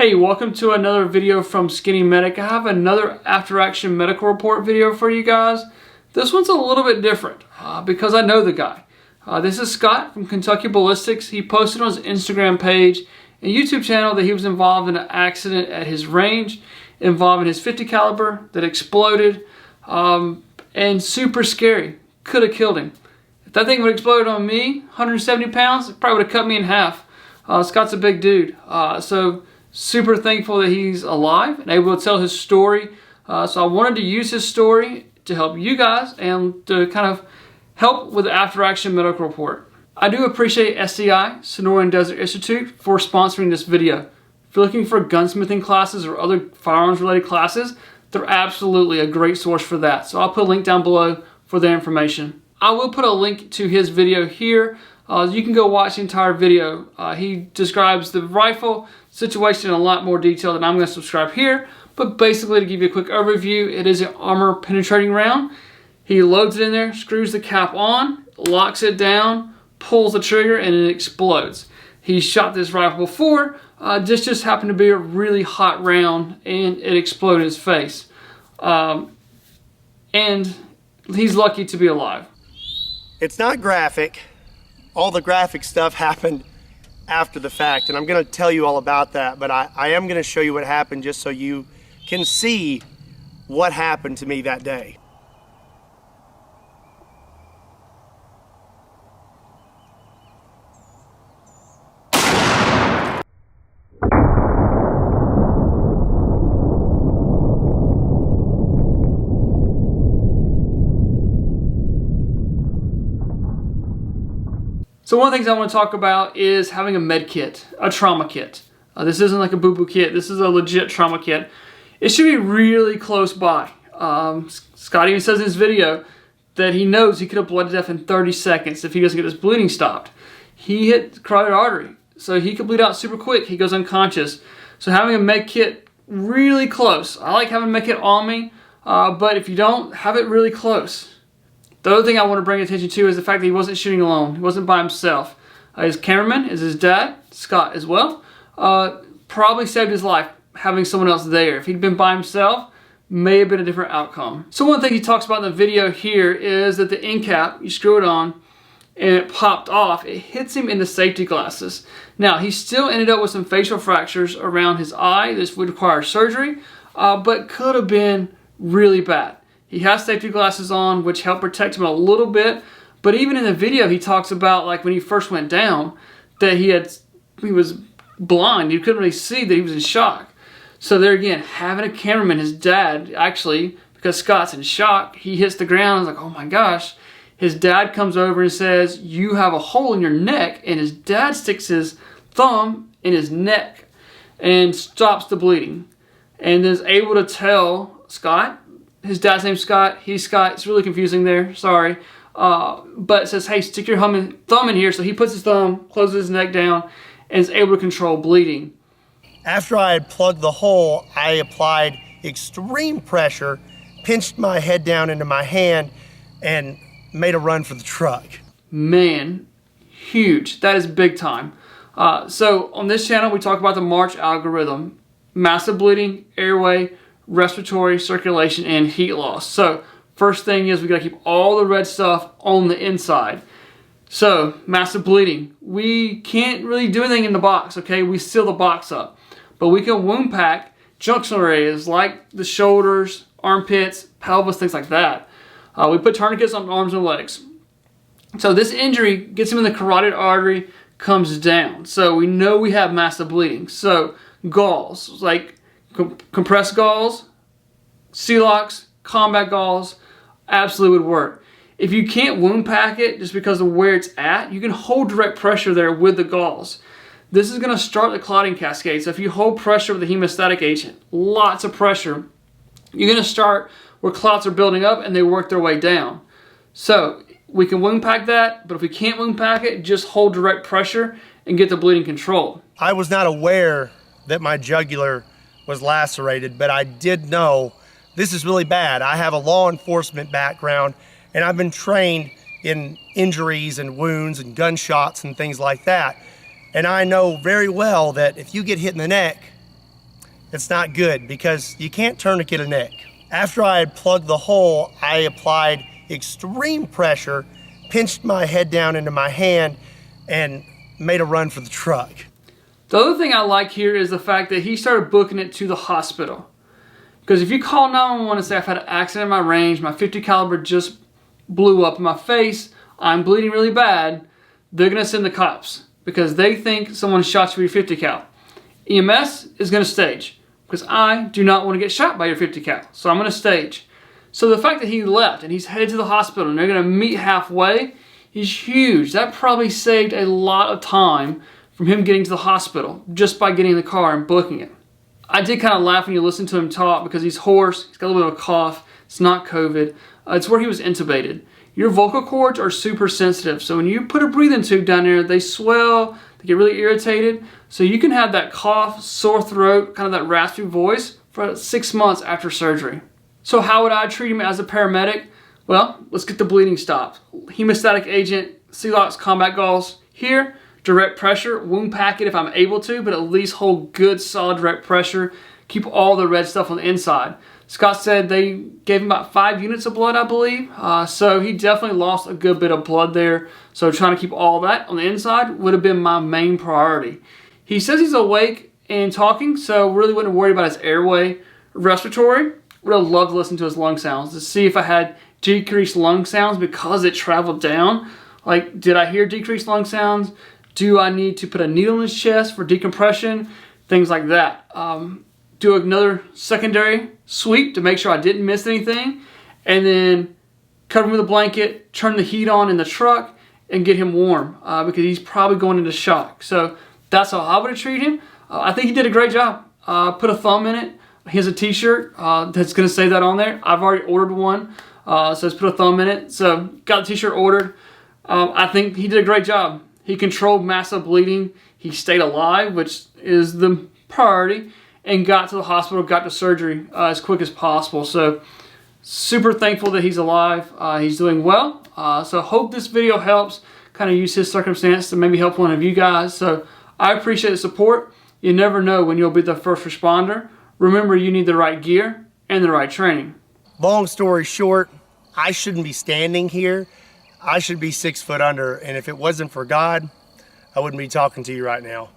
Hey, welcome to another video from Skinny Medic. I have another after action medical report video for you guys. This one's a little bit different because I know the guy. This is Scott from Kentucky Ballistics. He posted on his Instagram page and YouTube channel that he was involved in an accident at his range involving his .50 caliber that exploded and super scary. Could have killed him. If that thing would have exploded on me, 170 pounds, it probably would have cut me in half. Scott's a big dude. So super thankful that he's alive and able to tell his story. So I wanted to use his story to help you guys and to kind of help with the after action medical report. I do appreciate SDI, Sonoran Desert Institute, for sponsoring this video. If you're looking for gunsmithing classes or other firearms related classes, they're absolutely a great source for that. So I'll put a link down below for their information. I will put a link to his video here. You can go watch the entire video. He describes the rifle situation in a lot more detail than I'm going to describe here, but basically to give you a quick overview, it is an armor penetrating round. He loads it in there, screws the cap on, locks it down, pulls the trigger, and it explodes. He shot this rifle before. This just happened to be a really hot round and it exploded in his face. And he's lucky to be alive. It's not graphic. All the graphic stuff happened after the fact, and I'm going to tell you all about that, but I am going to show you what happened just so you can see what happened to me that day. So one of the things I want to talk about is having a med kit, a trauma kit. This isn't like a boo-boo kit. This is a legit trauma kit. It should be really close by. Scott even says in his video that he knows he could have bled to death in 30 seconds if he doesn't get his bleeding stopped. He hit the carotid artery, so he could bleed out super quick. He goes unconscious. So having a med kit really close. I like having a med kit on me, but if you don't, have it really close. The other thing I want to bring attention to is the fact that he wasn't shooting alone. He wasn't by himself. His cameraman is his dad, Scott as well. Probably saved his life having someone else there. If he'd been by himself, may have been a different outcome. So one thing he talks about in the video here is that the end cap, you screw it on, and it popped off. It hits him in the safety glasses. Now, he still ended up with some facial fractures around his eye. This would require surgery, but could have been really bad. He has safety glasses on, which help protect him a little bit. But even in the video, he talks about like when he first went down, that he was blind. You couldn't really see that he was in shock. So there again, having a cameraman, his dad, actually, because Scott's in shock, he hits the ground. I was like, oh my gosh. His dad comes over and says, you have a hole in your neck. And his dad sticks his thumb in his neck and stops the bleeding. And is able to tell Scott, his dad's name's Scott, he's Scott, it's really confusing there, sorry. But it says, hey, stick your thumb in here. So he puts his thumb, closes his neck down, and is able to control bleeding. After I had plugged the hole, I applied extreme pressure, pinched my head down into my hand, and made a run for the truck. Man, huge. That is big time. So on this channel, we talk about the March algorithm. Massive bleeding, airway, respiratory, circulation, and heat loss. So first thing is we got to keep all the red stuff on the inside. So massive bleeding. We can't really do anything in the box, okay? We seal the box up. But we can wound pack junctional areas like the shoulders, armpits, pelvis, things like that. We put tourniquets on arms and legs. So this injury gets him in the carotid artery, comes down. So we know we have massive bleeding. So gauze, like compressed gauze, Celox, combat gauze, absolutely would work. If you can't wound pack it just because of where it's at, you can hold direct pressure there with the gauze. This is going to start the clotting cascade. So if you hold pressure with a hemostatic agent, lots of pressure, you're going to start where clots are building up and they work their way down. So we can wound pack that, but if we can't wound pack it, just hold direct pressure and get the bleeding control. I was not aware that my jugular was lacerated, but I did know this is really bad. I have a law enforcement background and I've been trained in injuries and wounds and gunshots and things like that. And I know very well that if you get hit in the neck, It's not good because you can't tourniquet a neck. After I had plugged the hole, I applied extreme pressure, pinched my head down into my hand, and made a run for the truck. The other thing I like here is the fact that he started booking it to the hospital. Because if you call 911 and say, I've had an accident in my range, my .50 caliber just blew up in my face, I'm bleeding really bad, they're going to send the cops because they think someone shot you with your .50 cal. EMS is going to stage because I do not want to get shot by your .50 cal, so I'm going to stage. So the fact that he left and he's headed to the hospital and they're going to meet halfway is huge. That probably saved a lot of time from him getting to the hospital just by getting in the car and booking it. I did kind of laugh when you listen to him talk because he's hoarse, he's got a little bit of a cough, it's not COVID, it's where he was intubated. Your vocal cords are super sensitive, so when you put a breathing tube down there, they swell, they get really irritated, so you can have that cough, sore throat, kind of that raspy voice for 6 months after surgery. So how would I treat him as a paramedic? Well, let's get the bleeding stopped. Hemostatic agent, Celox combat gauze here, direct pressure, wound pack it if I'm able to, but at least hold good solid direct pressure, keep all the red stuff on the inside. Scott said they gave him about 5 units of blood, I believe, so he definitely lost a good bit of blood there, so trying to keep all that on the inside would have been my main priority. He says he's awake and talking, so really wouldn't worry about his airway. Respiratory, would have loved to listen to his lung sounds to see if I had decreased lung sounds because it traveled down. Like, did I hear decreased lung sounds? Do I need to put a needle in his chest for decompression? Things like that. Do another secondary sweep to make sure I didn't miss anything. And then cover him with a blanket, turn the heat on in the truck, and get him warm because he's probably going into shock. So that's how I would have treated him. I think he did a great job. Put a thumb in it. He has a t-shirt that's going to say that on there. I've already ordered one. So let's put a thumb in it. So got the t-shirt ordered. I think he did a great job. He controlled massive bleeding. He stayed alive, which is the priority, and got to the hospital, got to surgery as quick as possible. So super thankful that he's alive. He's doing well. So hope this video helps kind of use his circumstance to maybe help one of you guys. So I appreciate the support. You never know when you'll be the first responder. Remember, you need the right gear and the right training. Long story short, I shouldn't be standing here. I should be 6 foot under, and if it wasn't for God, I wouldn't be talking to you right now.